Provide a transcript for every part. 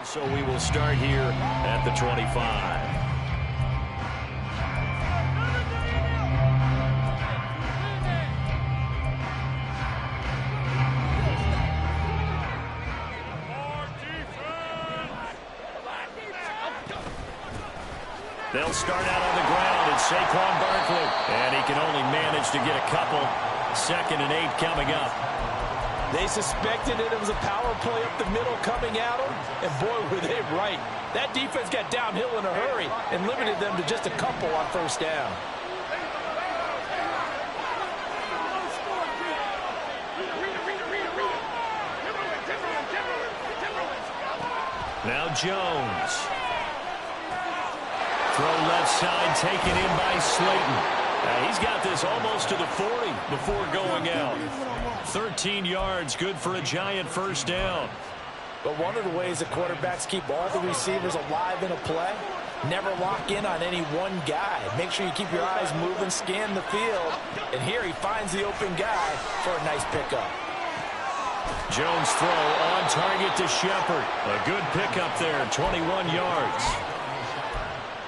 So we will start here at the 25. They'll start out on the ground, and Saquon Barkley. And he can only manage to get a couple. 2nd and 8 coming up. They suspected it was a power play up the middle coming at them, and boy, were they right. That defense got downhill in a hurry and limited them to just a couple on 1st down. Now Jones. Throw left side, taken in by Slayton. He's got this almost to the 40 before going out. 13 yards, good for a giant 1st down. But one of the ways the quarterbacks keep all the receivers alive in a play, never lock in on any one guy. Make sure you keep your eyes moving, scan the field. And here he finds the open guy for a nice pickup. Jones throw on target to Shepard. A good pickup there, 21 yards.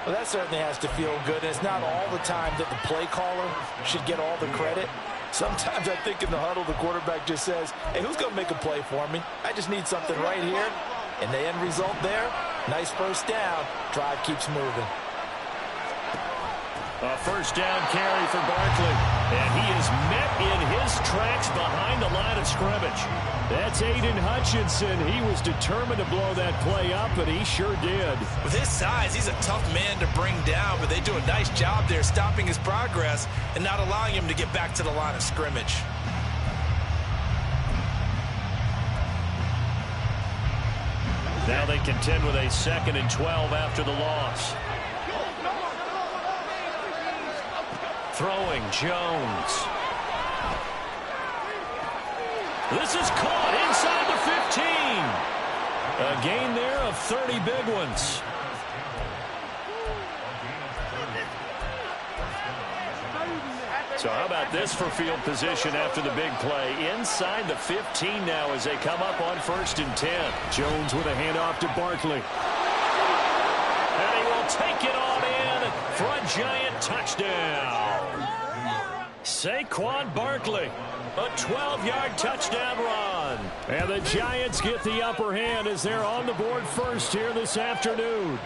Well, that certainly has to feel good. It's not all the time that the play caller should get all the credit. Sometimes I think in the huddle, the quarterback just says, hey, who's going to make a play for me? I just need something right here. And the end result there, nice 1st down. Drive keeps moving. A 1st down carry for Barkley. And he is met in his tracks behind the line of scrimmage. That's Aiden Hutchinson. He was determined to blow that play up, and he sure did. With his size, he's a tough man to bring down, but they do a nice job there stopping his progress and not allowing him to get back to the line of scrimmage. Now they contend with a 2nd and 12 after the loss. Throwing Jones. This is caught inside the 15. A gain there of 30 big ones. So how about this for field position after the big play? Inside the 15 now as they come up on 1st and 10. Jones with a handoff to Barkley. And he will take it on in for a giant touchdown. Saquon Barkley, a 12-yard touchdown run. And the Giants get the upper hand as they're on the board first here this afternoon.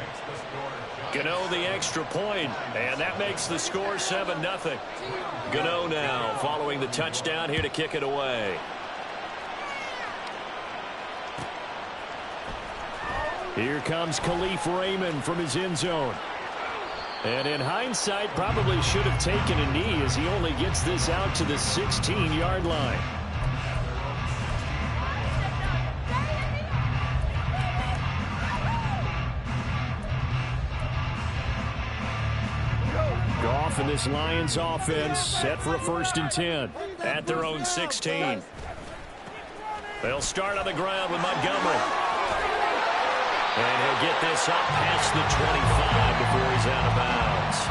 Gano the extra point, and that makes the score 7-0. Gano now following the touchdown here to kick it away. Here comes Khalif Raymond from his end zone. And in hindsight, probably should have taken a knee as he only gets this out to the 16-yard line. Goff and this Lions offense set for a 1st and 10 at their own 16. They'll start on the ground with Montgomery. And he'll get this up past the 25 before he's out of bounds.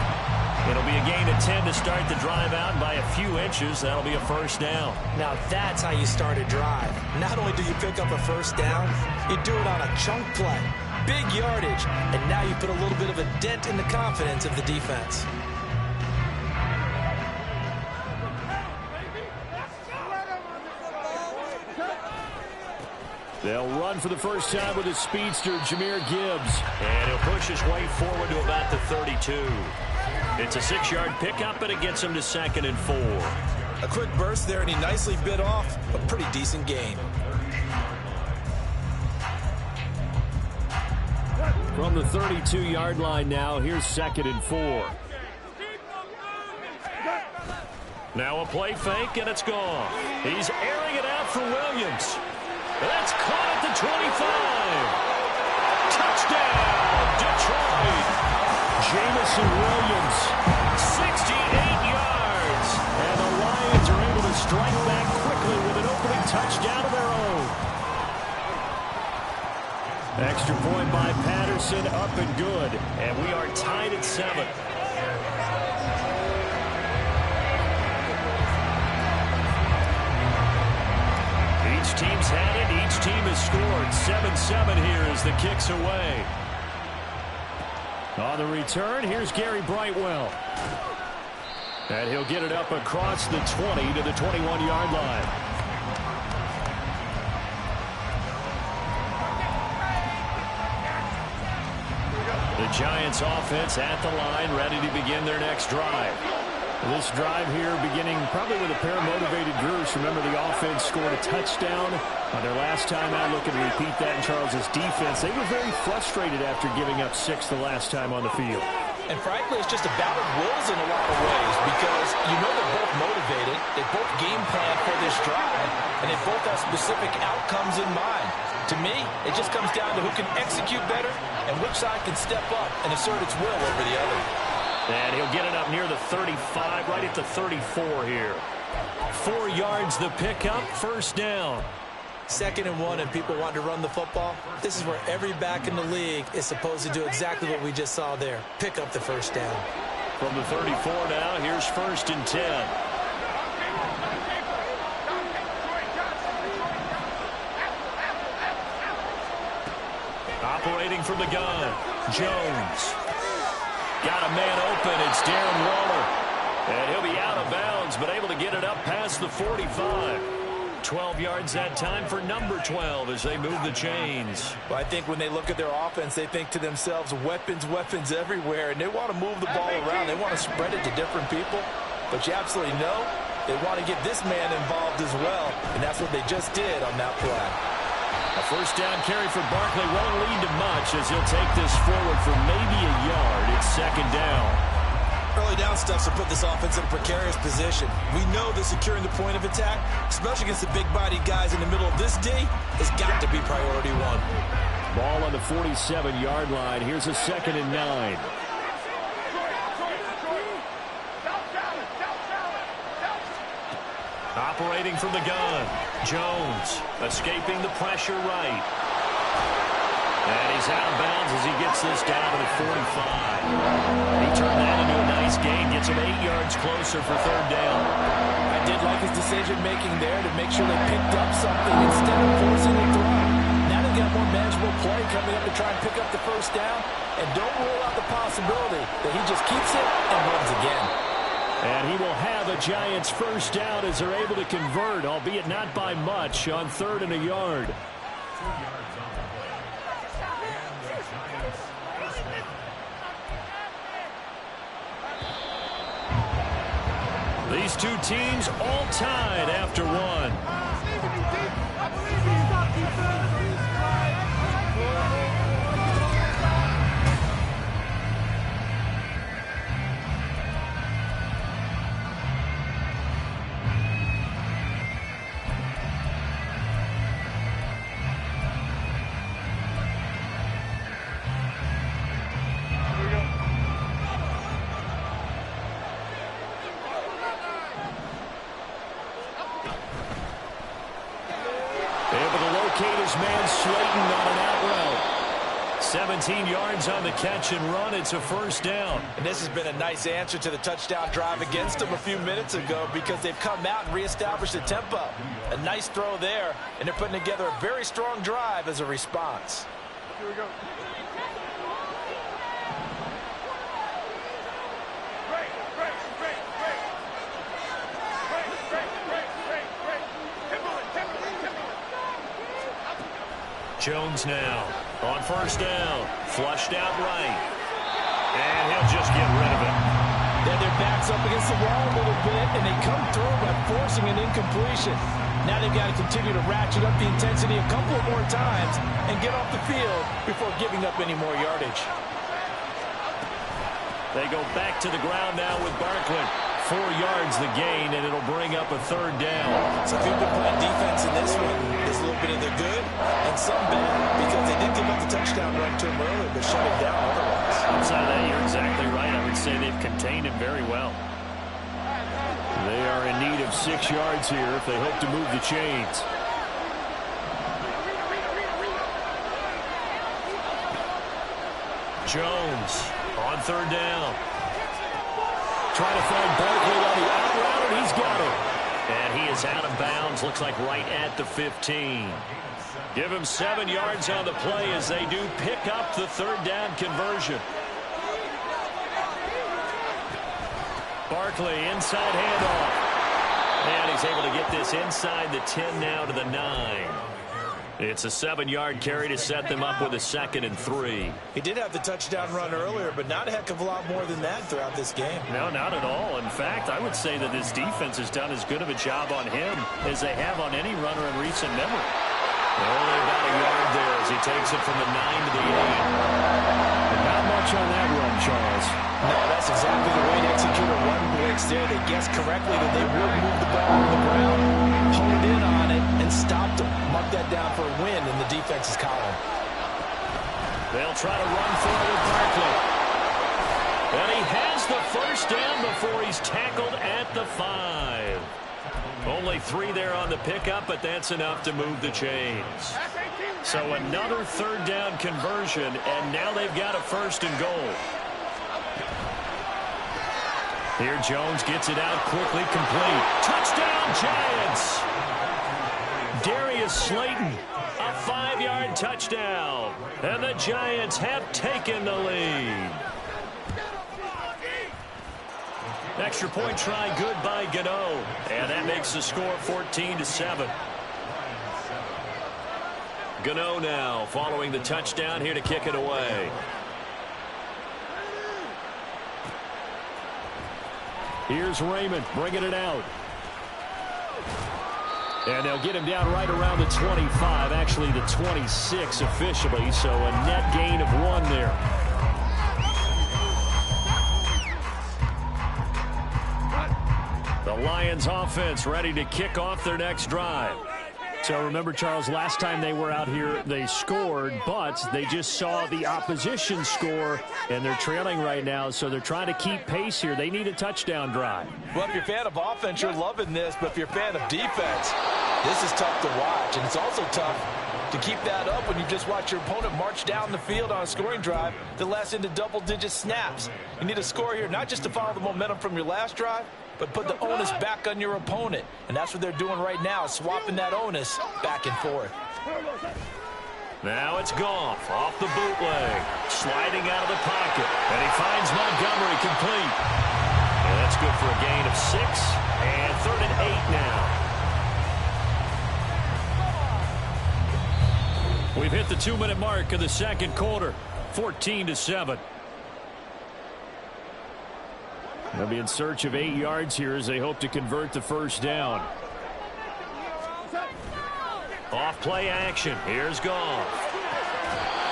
It'll be a gain of 10 to start the drive out. By a few inches, that'll be a 1st down. Now that's how you start a drive. Not only do you pick up a 1st down, you do it on a chunk play. Big yardage. And now you put a little bit of a dent in the confidence of the defense. They'll run for the 1st time with his speedster, Jahmyr Gibbs. And he'll push his way forward to about the 32. It's a 6-yard pickup, but it gets him to 2nd and 4. A quick burst there, and he nicely bit off a pretty decent gain. From the 32-yard line now, here's 2nd and 4. Now a play fake, and it's gone. He's airing it out for Williams. That's caught at the 25. Touchdown, Detroit. Jamison Williams, 68 yards. And the Lions are able to strike back quickly with an opening touchdown of their own. Extra point by Patterson, up and good. And we are tied at 7. Each team's had it. Each team has scored. short. 7-7 here as the kick's away. On the return, here's Gary Brightwell. And he'll get it up across the 20 to the 21-yard line. The Giants offense at the line, ready to begin their next drive. This drive here beginning probably with a pair of motivated groups. Remember, the offense scored a touchdown on their last time out. Looking to repeat that in Charles's defense. They were very frustrated after giving up 6 the last time on the field. And frankly, it's just a battle of wills in a lot of ways because you know they're both motivated. They both game plan for this drive, and they both have specific outcomes in mind. To me, it just comes down to who can execute better and which side can step up and assert its will over the other. And he'll get it up near the 35, right at the 34 here. 4 yards the pickup, first down. 2nd and 1, and people want to run the football. This is where every back in the league is supposed to do exactly what we just saw there. Pick up the first down. From the 34 now, here's 1st and 10. Operating from the gun, Jones. Got a man open. It's Darren Waller. And he'll be out of bounds, but able to get it up past the 45. 12 yards that time for number 12 as they move the chains. Well, I think when they look at their offense, they think to themselves, weapons, weapons everywhere, and they want to move the ball around. They want to spread it to different people. But you absolutely know they want to get this man involved as well, and that's what they just did on that play. A first down carry for Barkley won't lead to much as he'll take this forward for maybe a yard. It's 2nd down. Early down stuff to put this offense in a precarious position. We know that securing the point of attack, especially against the big-bodied guys in the middle of this D, has got to be priority 1. Ball on the 47-yard line. Here's a 2nd and 9. Operating from the gun, Jones escaping the pressure right. And he's out of bounds as he gets this down to the 45. He turned that into a nice gain, gets him 8 yards closer for 3rd down. I did like his decision-making there to make sure they picked up something instead of forcing a throw. Now they've got more manageable play coming up to try and pick up the first down. And don't rule out the possibility that he just keeps it and runs again. And he will have a Giants first down as they're able to convert, albeit not by much, on 3rd and a yard. These two teams all tied after 1. Man Slayton on an out route. 17 yards on the catch and run. It's a first down. And this has been a nice answer to the touchdown drive against them a few minutes ago because they've come out and reestablished the tempo. A nice throw there, and they're putting together a very strong drive as a response. Here we go. Jones now on first down, flushed out right, and he'll just get rid of it. Then their backs up against the wall a little bit, and they come through by forcing an incompletion. Now they've got to continue to ratchet up the intensity a couple of more times and get off the field before giving up any more yardage. They go back to the ground now with Barkley. 4 yards the gain, and it'll bring up a 3rd down. So if you've been playing defense in this one, there's a little bit of the good and some bad because they did give up the touchdown run to him earlier, but shut him down otherwise. Outside of that, you're exactly right. I would say they've contained him very well. They are in need of 6 yards here if they hope to move the chains. Jones on 3rd down. Trying to find Barkley on the out route, and he's got it. And he is out of bounds. Looks like right at the 15. Give him 7 yards on the play as they do pick up the third down conversion. Barkley, inside handoff. And he's able to get this inside the 10 now to the 9. It's a 7-yard carry to set them up with a 2nd and 3. He did have the touchdown run earlier, but not a heck of a lot more than that throughout this game. No, not at all. In fact, I would say that this defense has done as good of a job on him as they have on any runner in recent memory. Only about a yard there as he takes it from the 9 to the 8. And not much on that run, Charles. No, that's exactly the way to execute a run blitz there. They guessed correctly that they would move the ball on the ground, honed in on it, and stopped them. Mark that down for a win in the defense's column. They'll try to run forward with Barkley. And he has the first down before he's tackled at the 5. Only 3 there on the pickup, but that's enough to move the chains. So another third down conversion, and now they've got a 1st and goal. Here Jones gets it out quickly, complete. Touchdown, Giants! Darius Slayton, a 5-yard touchdown. And the Giants have taken the lead. Extra point try good by Gano. And that makes the score 14-7. Gano now following the touchdown here to kick it away. Here's Raymond bringing it out. And they'll get him down right around the 25, actually the 26 officially, so a net gain of 1 there. The Lions offense ready to kick off their next drive. So remember, Charles, last time they were out here, they scored, but they just saw the opposition score, and they're trailing right now, so they're trying to keep pace here. They need a touchdown drive. Well, if you're a fan of offense, you're loving this, but if you're a fan of defense, this is tough to watch, and it's also tough to keep that up when you just watch your opponent march down the field on a scoring drive that lasts into double-digit snaps. You need a score here, not just to follow the momentum from your last drive, but put the onus back on your opponent. And that's what they're doing right now, swapping that onus back and forth. Now it's Goff off the bootleg, sliding out of the pocket, and he finds Montgomery complete. And that's good for a gain of 6, and 3rd and 8 now. We've hit the 2-minute mark of the second quarter, 14-7. They'll be in search of 8 yards here as they hope to convert the first down. Off play action. Here's Goff.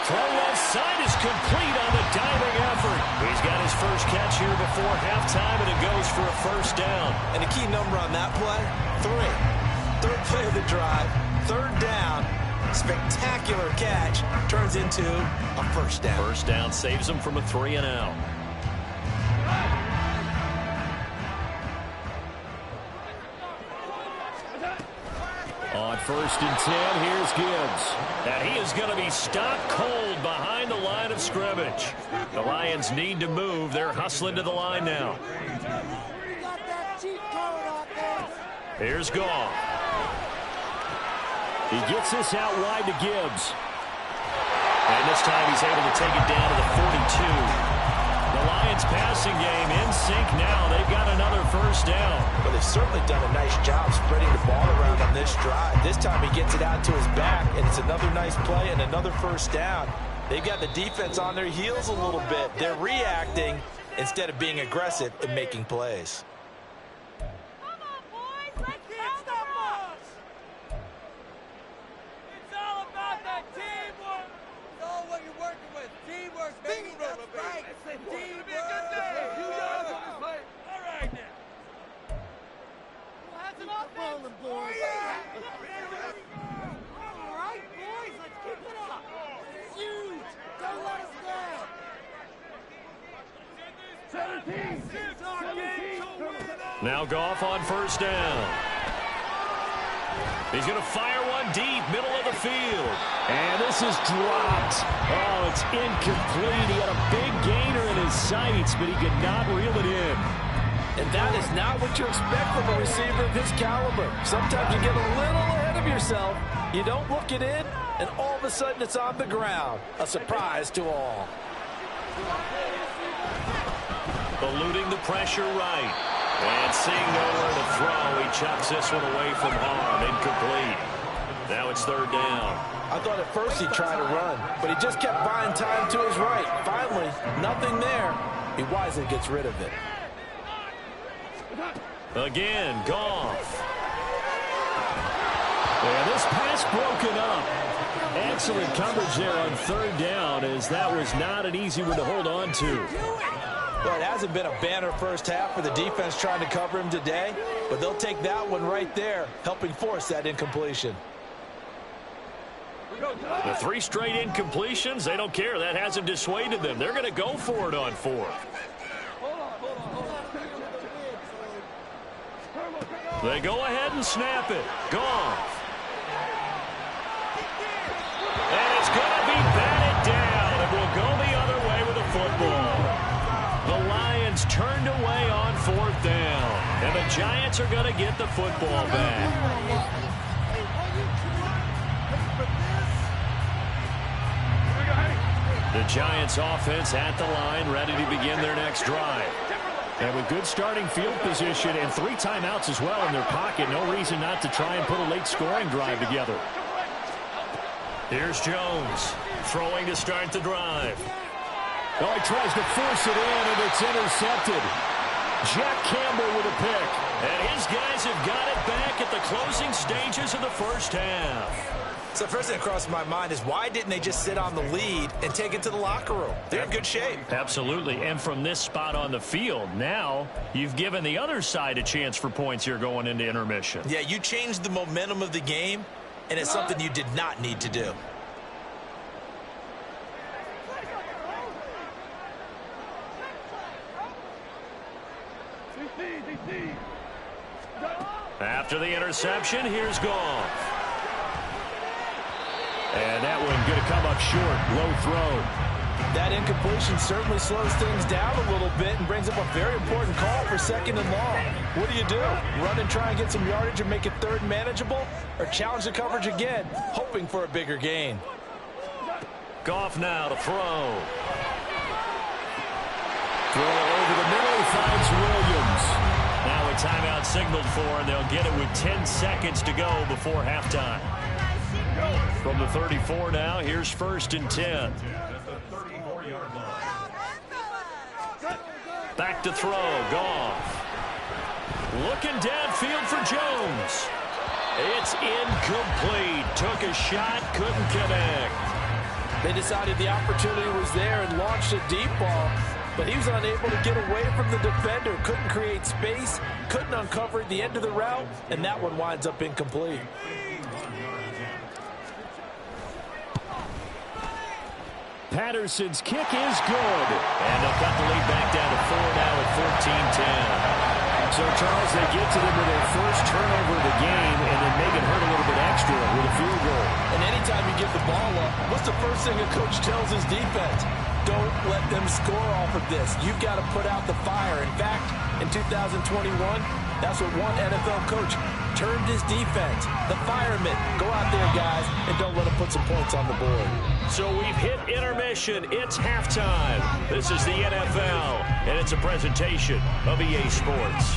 Throw left side is complete on the diving effort. He's got his first catch here before halftime, and it goes for a first down. And the key number on that play, 3. 3rd play of the drive, 3rd down. Spectacular catch turns into a first down. First down saves them from a 3 and out. On 1st and 10, here's Gibbs. And he is going to be stopped cold behind the line of scrimmage. The Lions need to move. They're hustling to the line now. Here's Goff. He gets this out wide to Gibbs. And this time he's able to take it down to the 42. The Lions passing game in sync now. They've got another first down. Well, they've certainly done a nice job spreading the ball around on this drive. This time he gets it out to his back, and it's another nice play and another first down. They've got the defense on their heels a little bit. They're reacting instead of being aggressive and making plays. Now Goff on first down. He's going to fire one deep, middle of the field. And this is dropped. Oh, it's incomplete. He had a big gainer in his sights, but he could not reel it in. And that is not what you expect from a receiver of his caliber. Sometimes you get a little ahead of yourself, You don't look it in, and all of a sudden it's on the ground. A surprise to all. Eluding the pressure right. And seeing nowhere to throw, he chucks this one away from harm. Incomplete. Now it's third down. I thought at first he'd try to run, but he just kept buying time to his right. Finally, nothing there. He wisely gets rid of it. Again, Goff. And this pass broken up. Excellent coverage there on third down, as that was not an easy one to hold on to. Well, it hasn't been a banner first half for the defense trying to cover him today, but they'll take that one right there, helping force that incompletion. The 3 straight incompletions, they don't care. That hasn't dissuaded them. They're going to go for it on 4th. They go ahead and snap it. Goff. And it's going to be batted down, and will go the other way with the football. The Lions turned away on 4th down, and the Giants are going to get the football back. The Giants offense at the line, ready to begin their next drive. And with good starting field position and 3 timeouts as well in their pocket, no reason not to try and put a late scoring drive together. Here's Jones, throwing to start the drive. Oh, he tries to force it in, and it's intercepted. Jack Campbell with a pick. And his guys have got it back at the closing stages of the first half. So the first thing that crossed my mind is, why didn't they just sit on the lead and take it to the locker room? They're in good shape. Absolutely. And from this spot on the field, now you've given the other side a chance for points here going into intermission. Yeah, you changed the momentum of the game, and it's something you did not need to do. After the interception, here's Goff. And that one going to come up short. Low throw. That incompletion certainly slows things down a little bit and brings up a very important call for 2nd and long. What do? Run and try and get some yardage and make it 3rd manageable, or challenge the coverage again, hoping for a bigger gain? Goff now to throw. Throw over the middle, he finds Williams. Now a timeout signaled for, and they'll get it with 10 seconds to go before halftime. From the 34 now, here's 1st and 10. Back to throw, Goff. Looking downfield for Jones. It's incomplete. Took a shot, couldn't connect. They decided the opportunity was there and launched a deep ball, but he was unable to get away from the defender. Couldn't create space, couldn't uncover the end of the route, and that one winds up incomplete. Patterson's kick is good. And they'll cut the lead back down to 4 now at 14-10. So, Charles, they get to them with their first turnover of the game and then make it hurt a little bit extra with a field goal. And anytime you give the ball up, what's the first thing a coach tells his defense? Don't let them score off of this. You've got to put out the fire. In fact, in 2021, that's what one NFL coach termed his defense. The firemen. Go out there, guys, and don't let them put some points on the board. So we've hit intermission. It's halftime. This is the NFL, and it's a presentation of EA Sports.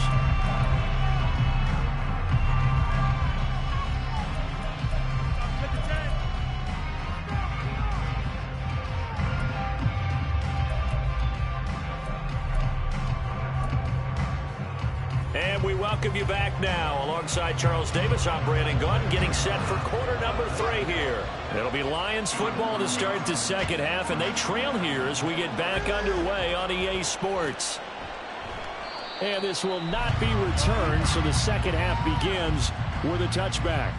And we welcome you back now. Alongside Charles Davis, I'm Brandon Gunn, getting set for quarter number 3 here. It'll be Lions football to start the second half, and they trail here as we get back underway on EA Sports. And this will not be returned, so the second half begins with a touchback.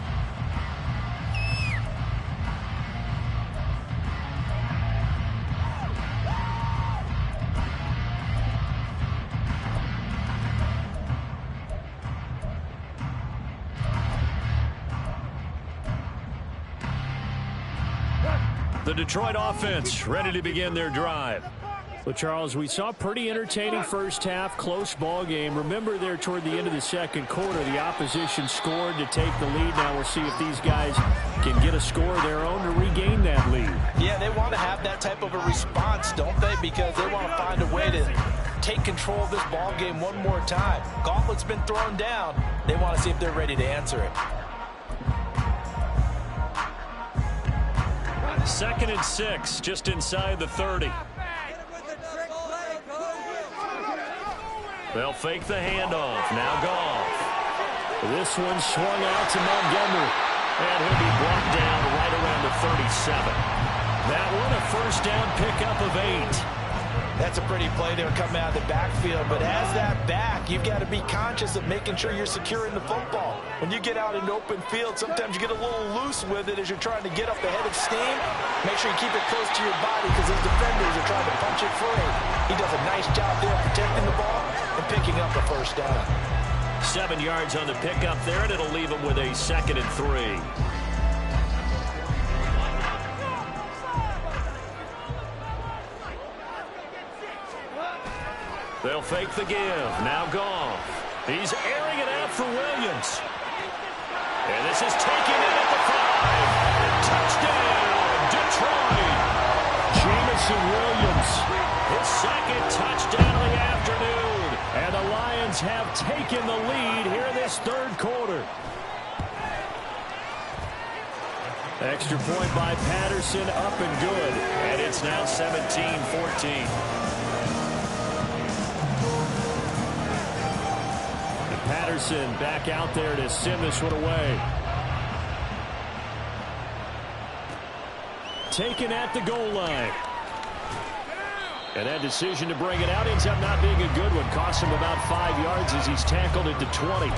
The Detroit offense ready to begin their drive. Well, Charles, we saw a pretty entertaining first half, close ball game. Remember there toward the end of the second quarter, the opposition scored to take the lead. Now we'll see if these guys can get a score of their own to regain that lead. Yeah, they want to have that type of a response, don't they? Because they want to find a way to take control of this ball game one more time. Gauntlet's been thrown down. They want to see if they're ready to answer it. 2nd and 6, just inside the 30. They'll fake the handoff. Now Goff. This one swung out to Montgomery. And he'll be brought down right around the 37. That one a first down pickup of 8. That's a pretty play there coming out of the backfield. But as that back, you've got to be conscious of making sure you're securing the football. When you get out in open field, sometimes you get a little loose with it as you're trying to get up ahead of steam. Make sure you keep it close to your body because those defenders are trying to punch it free. He does a nice job there protecting the ball and picking up the first down. 7 yards on the pickup there, and it'll leave him with a 2nd and 3. They'll fake the give. Now Goff. He's airing it out for Williams. And this is taken in at the 5. Touchdown, Detroit. Jameson Williams. His 2nd touchdown of the afternoon. And the Lions have taken the lead here in this 3rd quarter. Extra point by Patterson, up and good. And it's now 17-14. Patterson back out there to send this one away. Taken at the goal line. And that decision to bring it out ends up not being a good one. Cost him about 5 yards as he's tackled at the 20.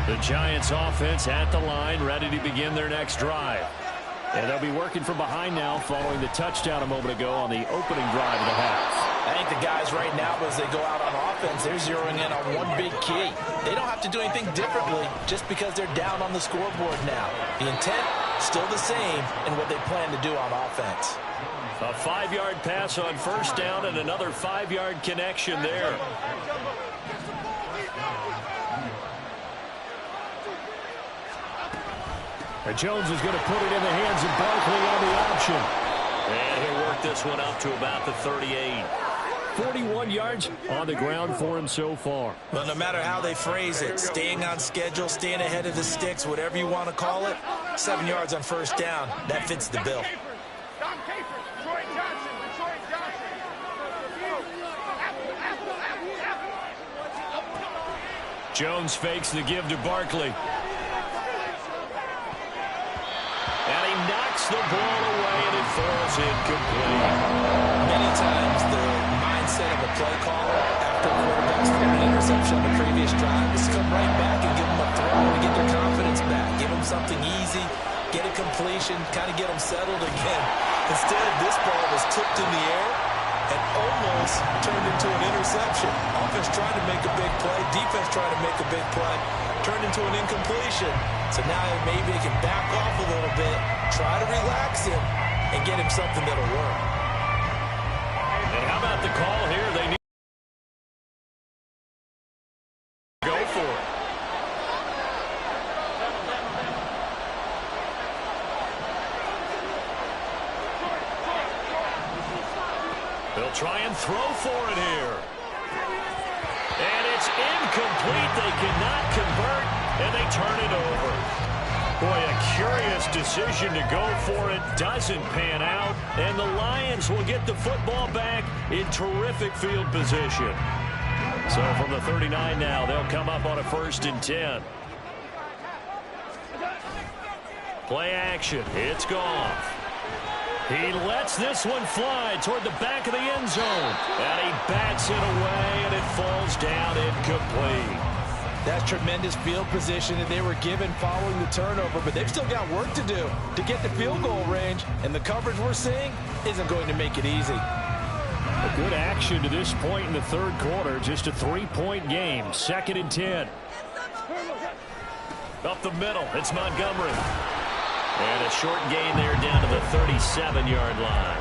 The Giants offense at the line, ready to begin their next drive. And they'll be working from behind now following the touchdown a moment ago on the opening drive of the half. I think the guys right now, as they go out on offense, they're zeroing in on one big key. They don't have to do anything differently just because they're down on the scoreboard now. The intent, still the same in what they plan to do on offense. A 5-yard pass on first down and another 5-yard connection there. And Jones is going to put it in the hands of Barkley on the option. And he'll work this one up to about the 38. 41 yards on the ground for him so far. Well, no matter how they phrase it, staying on schedule, staying ahead of the sticks, whatever you want to call it, 7 yards on first down, that fits the bill. Jones fakes the give to Barkley. And he knocks the ball away, and it falls incomplete. Many times the mindset of a play caller after a quarterback's thrown an interception on the previous drive is to come right back and give them a throw to get their confidence back. Give them something easy, get a completion, kind of get them settled again. Instead, this ball was tipped in the air and almost turned into an interception. Offense trying to make a big play, defense trying to make a big play, turned into an incompletion. So now maybe they can back off a little bit, try to relax him, and get him something that'll work. And how about the call here? They need to go for it. They'll try and throw for it here. And it's incomplete. They cannot convert, and they turn it over. Boy, a curious decision to go for it. Doesn't pan out, and the Lions will get the football back in terrific field position. So from the 39 now, they'll come up on a 1st and 10. Play action. It's Goff. He lets this one fly toward the back of the end zone. And he bats it away, and it falls down incomplete. That's tremendous field position that they were given following the turnover, but they've still got work to do to get the field goal range, and the coverage we're seeing isn't going to make it easy. A good action to this point in the 3rd quarter. Just a 3-point game. 2nd and 10. Up the middle, it's Montgomery. And a short gain there down to the 37-yard line.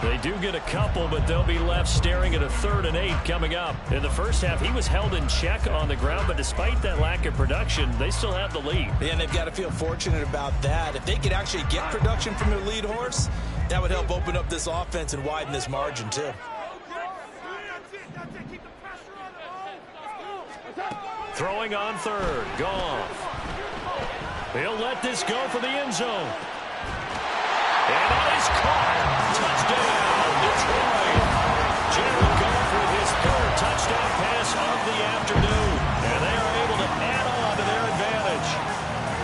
They do get a couple, but they'll be left staring at a 3rd and 8 coming up. In the first half, he was held in check on the ground, but despite that lack of production, they still have the lead. And they've got to feel fortunate about that. If they could actually get production from their lead horse, that would help open up this offense and widen this margin, too. Throwing on 3rd, Goff. He'll let this go for the end zone. And that is caught. Touchdown, Detroit. Jared Goff with his 3rd touchdown pass of the afternoon. And they are able to add on to their advantage.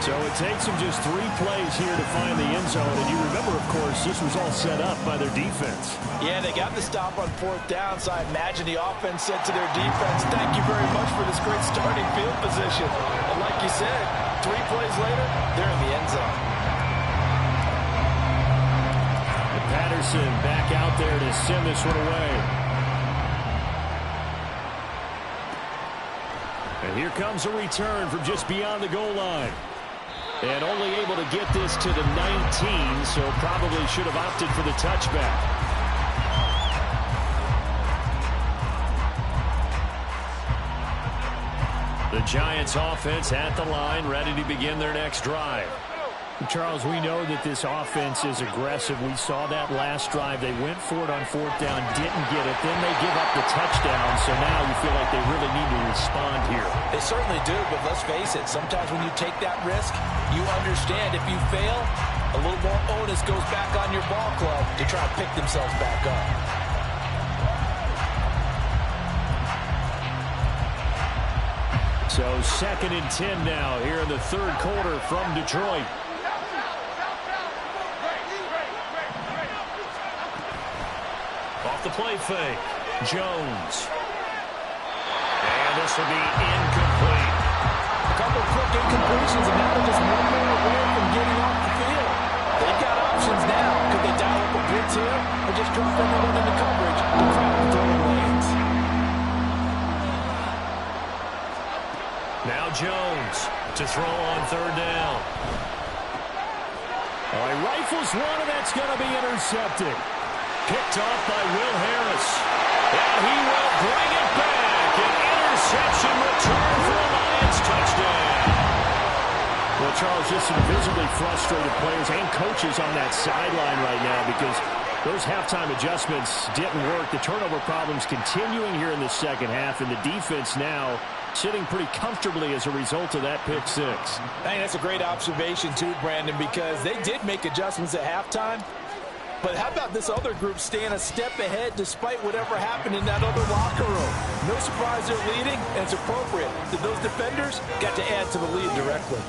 So it takes them just 3 plays here to find the end zone. And you remember, of course, this was all set up by their defense. Yeah, they got the stop on 4th down, so I imagine the offense said to their defense, thank you very much for this great starting field position. And like you said, 3 plays later, they're in the end zone. And Patterson back out there to send this one away. And here comes a return from just beyond the goal line. And only able to get this to the 19, so probably should have opted for the touchback. The Giants offense at the line, ready to begin their next drive. Charles, we know that this offense is aggressive. We saw that last drive. They went for it on 4th down, didn't get it. Then they give up the touchdown, so now you feel like they really need to respond here. They certainly do, but let's face it, sometimes when you take that risk, you understand if you fail, a little more onus goes back on your ball club to try to pick themselves back up. So 2nd and 10 now here in the 3rd quarter from Detroit. Off the play fake, Jones. And this will be incomplete. A couple of quick incompletions, and now they're just 1 man away from getting off the field. They've got options now. Could they dial up a blitz here, or just drop everyone into coverage to crowd the throwing lanes? Now Jones to throw on 3rd down. All right, rifles one, and that's going to be intercepted. Picked off by Will Harris. And he will bring it back. An interception return for a Lions touchdown. Well, Charles, just some visibly frustrated players and coaches on that sideline right now because those halftime adjustments didn't work. The turnover problems continuing here in the second half, and the defense now sitting pretty comfortably as a result of that pick 6. Hey, that's a great observation too, Brandon, because they did make adjustments at halftime. But how about this other group staying a step ahead despite whatever happened in that other locker room? No surprise they're leading, and it's appropriate that those defenders got to add to the lead directly.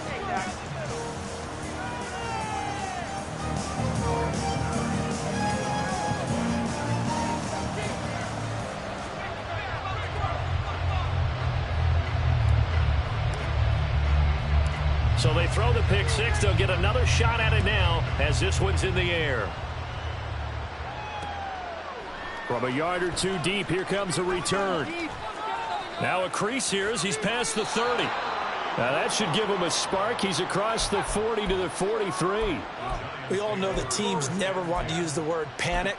So they throw the pick 6. They'll get another shot at it now as this one's in the air. From a yard or 2 deep, here comes a return. Now a crease here as he's past the 30. Now that should give him a spark. He's across the 40 to the 43. We all know that teams never want to use the word panic.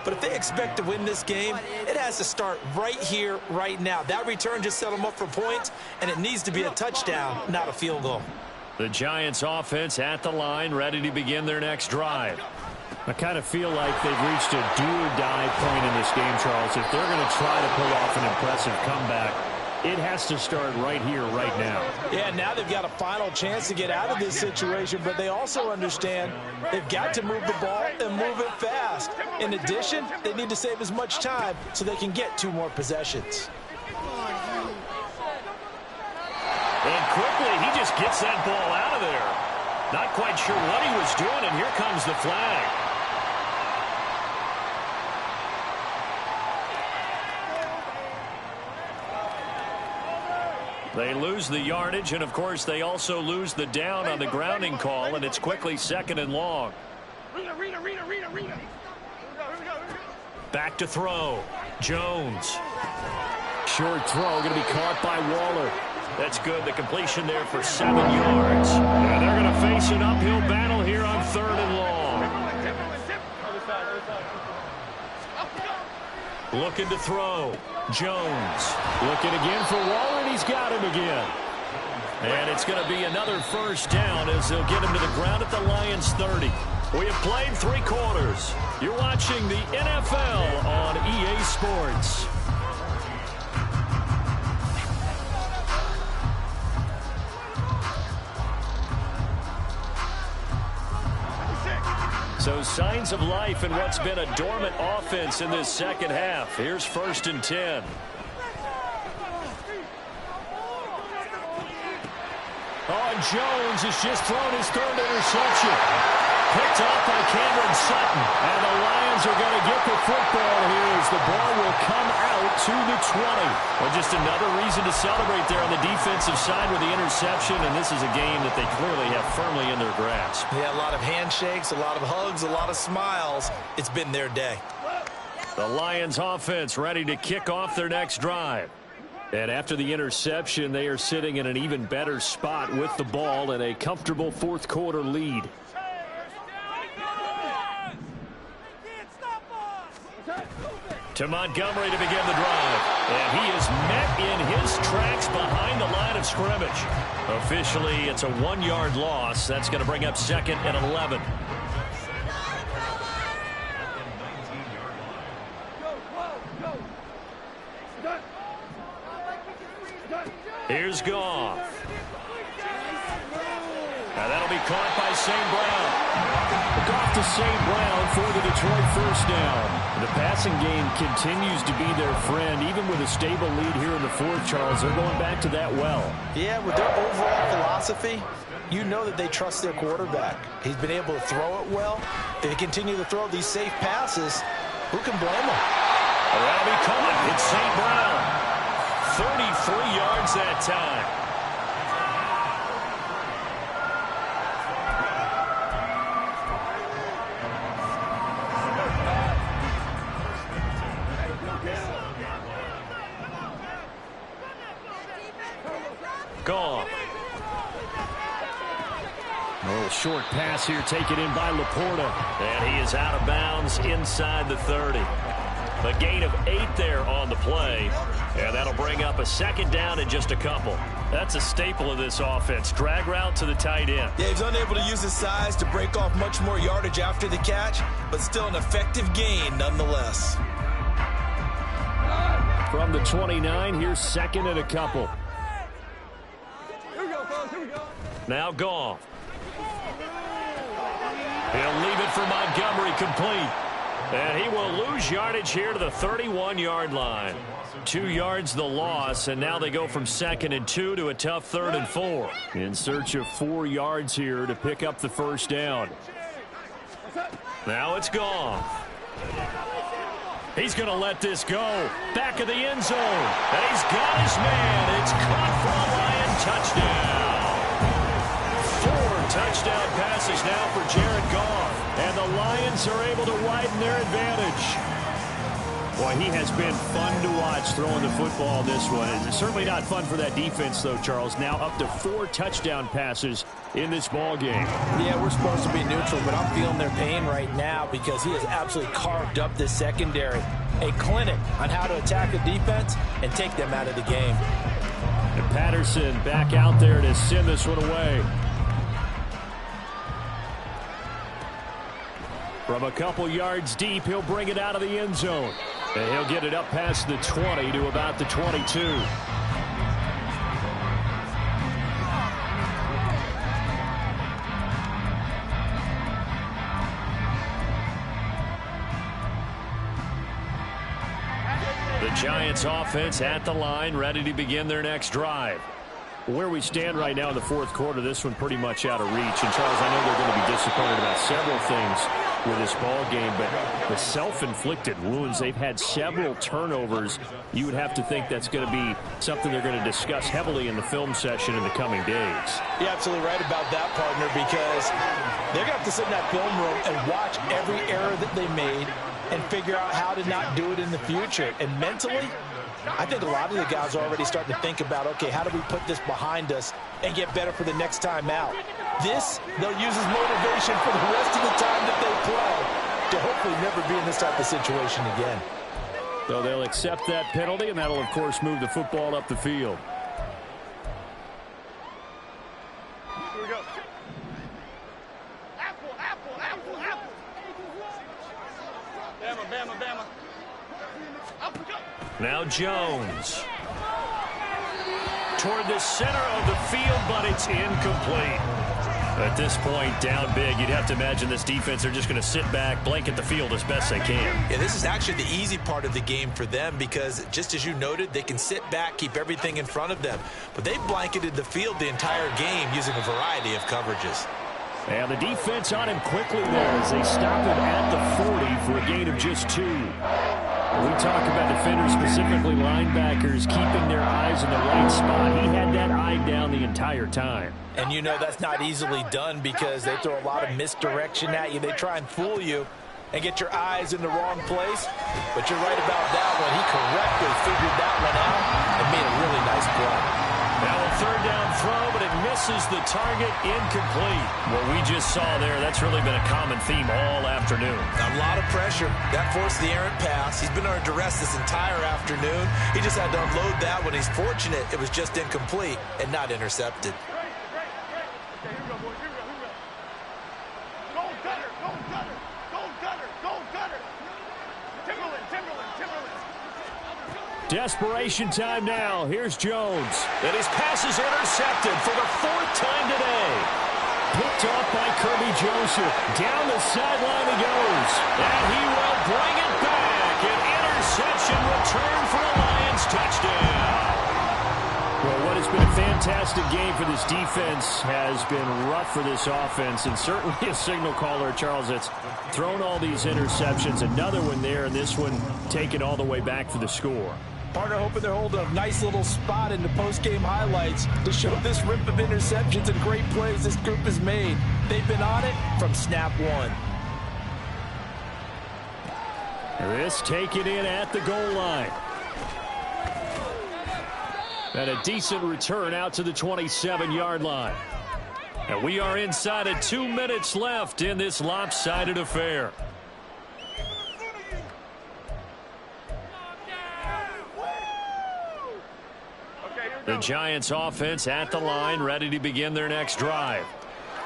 But if they expect to win this game, it has to start right here, right now. That return just set them up for points, and it needs to be a touchdown, not a field goal. The Giants offense at the line, ready to begin their next drive. I kind of feel like they've reached a do-or-die point in this game, Charles. If they're going to try to pull off an impressive comeback, it has to start right here, right now. Yeah, now they've got a final chance to get out of this situation, but they also understand they've got to move the ball and move it fast. In addition, they need to save as much time so they can get 2 more possessions. And quickly, he just gets that ball out of there. Not quite sure what he was doing, and here comes the flag. They lose the yardage, and of course they also lose the down on the grounding call, and it's quickly 2nd and long. Back to throw. Jones. Short throw, going to be caught by Waller. That's good. The completion there for 7 yards. And they're going to face an uphill battle here on 3rd and long. Looking to throw. Jones. Looking again for Waller, and he's got him again. And it's going to be another first down as they'll get him to the ground at the Lions' 30. We have played 3 quarters. You're watching the NFL on EA Sports. So signs of life in what's been a dormant offense in this second half. Here's 1st and 10. Oh, and Jones has just thrown his 3rd interception. Picked off by Cameron Sutton. And the Lions are going to get the football here as the ball will come out to the 20. Well, just another reason to celebrate there on the defensive side with the interception. And this is a game that they clearly have firmly in their grasp. Yeah, a lot of handshakes, a lot of hugs, a lot of smiles. It's been their day. The Lions offense ready to kick off their next drive. And after the interception, they are sitting in an even better spot with the ball and a comfortable 4th quarter lead. To Montgomery to begin the drive. And he is met in his tracks behind the line of scrimmage. Officially, it's a 1-yard loss. That's going to bring up 2nd and 11. Here's Goff. Now that'll be caught by St. Brown. Goff to St. Brown for the Detroit first down. The passing game continues to be their friend. Even with a stable lead here in the 4th, Charles, they're going back to that well. Yeah, with their overall philosophy, you know that they trust their quarterback. He's been able to throw it well. If they continue to throw these safe passes, who can blame them? That'll be coming. It's St. Brown. 33 yards that time. Gone. A little short pass here taken in by Laporta. And he is out of bounds inside the 30. A gain of 8 there on the play. And that'll bring up a 2nd down in just a couple. That's a staple of this offense. Drag route to the tight end. Yeah, he's unable to use his size to break off much more yardage after the catch, but still an effective gain nonetheless. From the 29, here's 2nd and a couple. Now Goff. He'll leave it for Montgomery complete. And he will lose yardage here to the 31-yard line. 2 yards the loss, and now they go from 2nd and 2 to a tough 3rd and 4. In search of 4 yards here to pick up the first down. Now it's Goff. He's going to let this go. Back of the end zone. And he's got his man. It's caught for a Lion touchdown. 4 touchdown passes now for Jared Goff. And the Lions are able to widen their advantage. Boy, he has been fun to watch throwing the football this one. It's certainly not fun for that defense, though, Charles. Now up to 4 touchdown passes in this ball game. Yeah, we're supposed to be neutral, but I'm feeling their pain right now because he has absolutely carved up this secondary. A clinic on how to attack a defense and take them out of the game. And Patterson back out there to send this one away. From a couple yards deep, he'll bring it out of the end zone. And he'll get it up past the 20 to about the 22. The Giants offense at the line, ready to begin their next drive. Where we stand right now in the 4th quarter, this one pretty much out of reach. And, Charles, I know they're going to be disappointed about several things with this ball game, but the self-inflicted wounds, they've had several turnovers. You would have to think that's going to be something they're going to discuss heavily in the film session in the coming days. You're absolutely right about that, partner, because they're going to have to sit in that film room and watch every error that they made and figure out how to not do it in the future. And mentally, I think a lot of the guys are already starting to think about, okay, how do we put this behind us and get better for the next time out? This, they'll use as motivation for the rest of the time that they play to hopefully never be in this type of situation again. So they'll accept that penalty, and that'll, of course, move the football up the field. Here we go. Apple, apple, apple, apple. Bama, Bama, Bama. Apple, go. Now Jones. Toward the center of the field, but it's incomplete. At this point, down big, you'd have to imagine this defense, they're just going to sit back, blanket the field as best they can. Yeah, this is actually the easy part of the game for them because, just as you noted, they can sit back, keep everything in front of them. But they blanketed the field the entire game using a variety of coverages. And the defense on him quickly there as they stop him at the 40 for a gain of just 2. We talk about defenders, specifically linebackers, keeping their eyes in the right spot. He had that eye down the entire time. And you know that's not easily done because they throw a lot of misdirection at you. They try and fool you and get your eyes in the wrong place. But you're right about that one. He correctly figured that one out and made a really nice play. Now a third down throw, but it misses the target, incomplete. What we just saw there, that's really been a common theme all afternoon. A lot of pressure. That forced the errant pass. He's been under duress this entire afternoon. He just had to unload that one. He's fortunate it was just incomplete and not intercepted. Desperation time now. Here's Jones. And his pass is intercepted for the 4th time today. Picked off by Kirby Joseph. Down the sideline he goes. And he will bring it back. An interception return for a Lions touchdown. Well, what has been a fantastic game for this defense has been rough for this offense, and certainly a signal caller, Charles, that's thrown all these interceptions. Another one there, and this one taken all the way back for the score. Partner hoping they're holding a nice little spot in the post-game highlights to show this rip of interceptions and great plays this group has made. They've been on it from snap one. This taken in at the goal line. And a decent return out to the 27-yard line. And we are inside of 2 minutes left in this lopsided affair. The Giants offense at the line, ready to begin their next drive.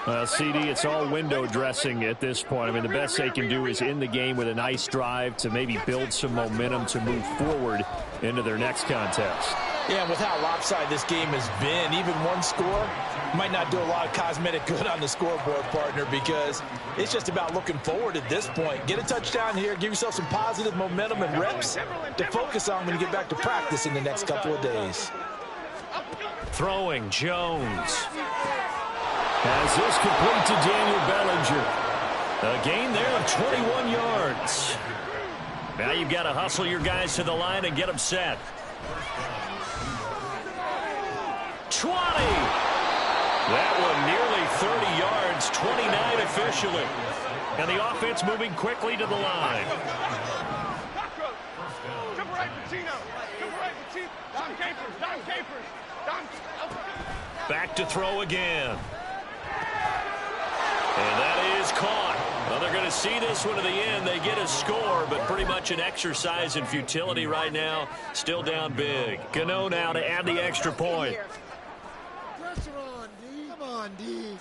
Well, CD, it's all window dressing at this point. I mean, the best they can do is end the game with a nice drive to maybe build some momentum to move forward into their next contest. Yeah, and with how lopsided this game has been, even one score might not do a lot of cosmetic good on the scoreboard, partner, because it's just about looking forward at this point. Get a touchdown here, give yourself some positive momentum and reps to focus on when you get back to practice in the next couple of days. Throwing Jones. As this complete to Daniel Bellinger. A gain there of 21 yards. Now you've got to hustle your guys to the line and get them set. 20. That one nearly 30 yards, 29 officially. And the offense moving quickly to the line. Back to throw again. And that is caught. Well, they're going to see this one to the end. They get a score, but pretty much an exercise in futility right now. Still down big. Gano now to add the extra point. Pressure on, D. Come on, D.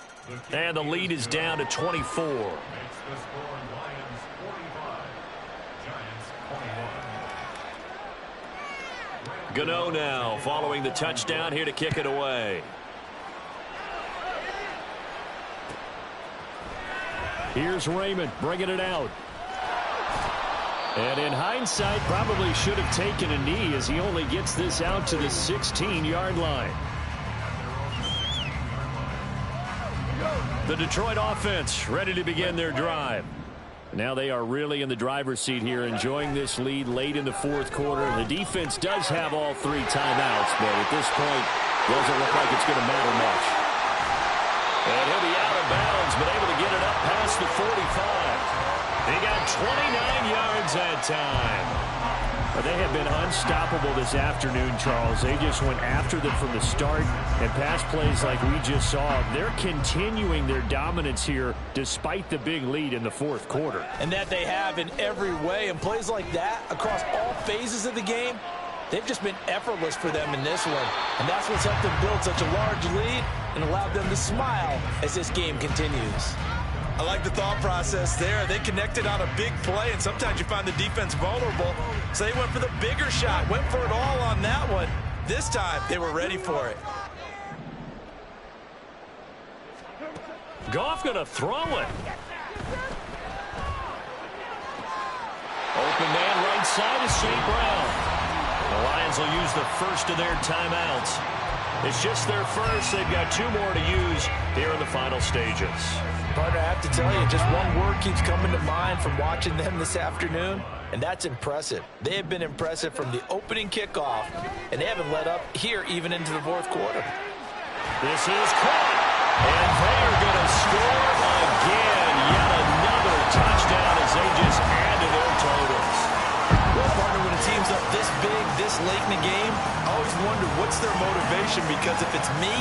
And the lead is down to 24. Gano now following the touchdown here to kick it away. Here's Raymond bringing it out. And in hindsight, probably should have taken a knee as he only gets this out to the 16-yard line. The Detroit offense ready to begin their drive. Now they are really in the driver's seat here, enjoying this lead late in the fourth quarter. The defense does have all 3 timeouts, but at this point, doesn't look like it's going to matter much. And he'll be out of bounds, but able to get it up past the 45. He got 29 yards that time. They have been unstoppable this afternoon, Charles. They just went after them from the start, and pass plays like we just saw. They're continuing their dominance here despite the big lead in the fourth quarter. And that they have in every way. And plays like that across all phases of the game, they've just been effortless for them in this one. And that's what's helped them build such a large lead and allowed them to smile as this game continues. I like the thought process there. They connected on a big play, and sometimes you find the defense vulnerable. So they went for the bigger shot, went for it all on that one. This time, they were ready for it. Goff going to throw it. Open man right side is St. Brown. The Lions will use the first of their timeouts. It's just their first. They've got 2 more to use here in the final stages. Partner, I have to tell you, just one word keeps coming to mind from watching them this afternoon, and that's impressive. They have been impressive from the opening kickoff, and they haven't let up here even into the fourth quarter. This is caught, and they are going to score again. Yet another touchdown as they just add to their totals. Well, partner, when a team's up this big, this late in the game, I always wonder what's their motivation, because if it's me,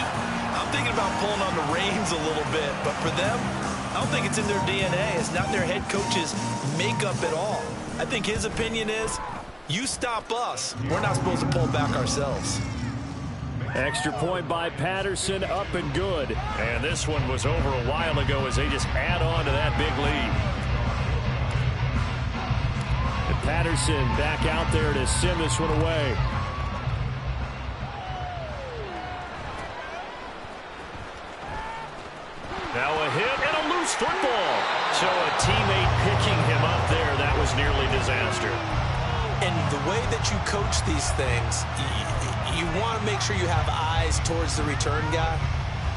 I'm thinking about pulling on the reins a little bit. But for them, I don't think it's in their DNA. It's not their head coach's makeup at all. I think his opinion is, you stop us, we're not supposed to pull back ourselves. Extra point by Patterson, up and good. And this one was over a while ago as they just add on to that big lead. And Patterson back out there to send this one away. Now a hit and a loose football. So a teammate picking him up there, that was nearly disaster. And the way that you coach these things, you want to make sure you have eyes towards the return guy,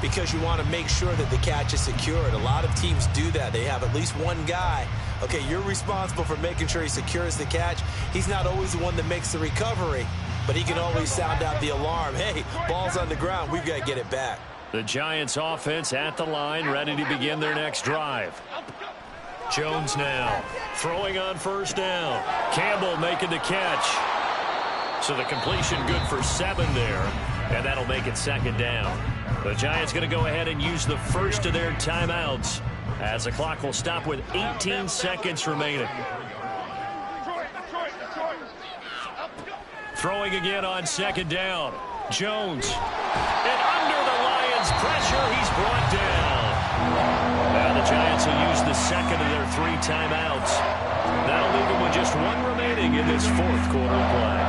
because you want to make sure that the catch is secured. A lot of teams do that. They have at least one guy. Okay, you're responsible for making sure he secures the catch. He's not always the one that makes the recovery, but he can always sound out the alarm. Hey, ball's on the ground. We've got to get it back. The Giants offense at the line, ready to begin their next drive. Jones now throwing on first down. Campbell making the catch. So the completion good for 7 there, and that'll make it second down. The Giants going to go ahead and use the first of their timeouts as the clock will stop with 18 seconds remaining. Throwing again on second down. Jones. And under the Lions' pressure, he's brought down. Now the Giants will use the second of their 3 timeouts. That'll leave them with just 1 remaining in this fourth quarter of play.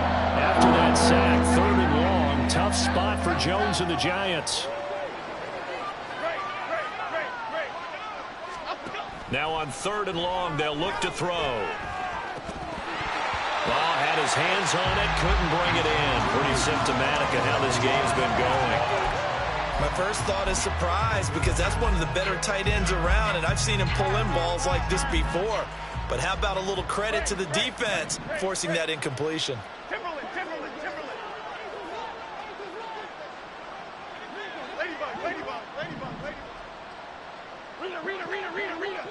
After that sack, 3rd and long, tough spot for Jones and the Giants. Now on 3rd and long, they'll look to throw. Well, had his hands on it, couldn't bring it in. Pretty symptomatic of how this game's been going. My first thought is surprise, because that's one of the better tight ends around, and I've seen him pull in balls like this before. But how about a little credit to the defense forcing that incompletion? Timberland. Ladybug. Rita.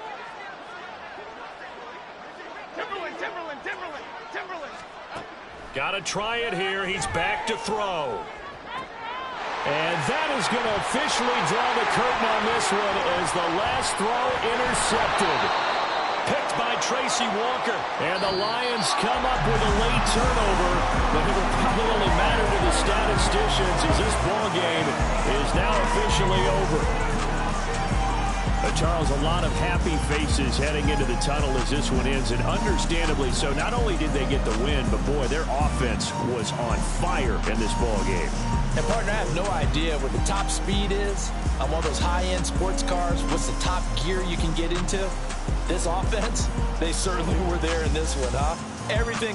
Timberland. Got to try it here. He's back to throw. And that is going to officially draw the curtain on this one as the last throw intercepted. Picked by Tracy Walker. And the Lions come up with a late turnover, but it will probably only matter to the statisticians as this ball game is now officially over. Charles, a lot of happy faces heading into the tunnel as this one ends, and understandably so. Not only did they get the win, but boy, their offense was on fire in this ball game. And partner, I have no idea what the top speed is on one of those high-end sports cars. What's the top gear you can get into? This offense, they certainly were there in this one, huh? Everything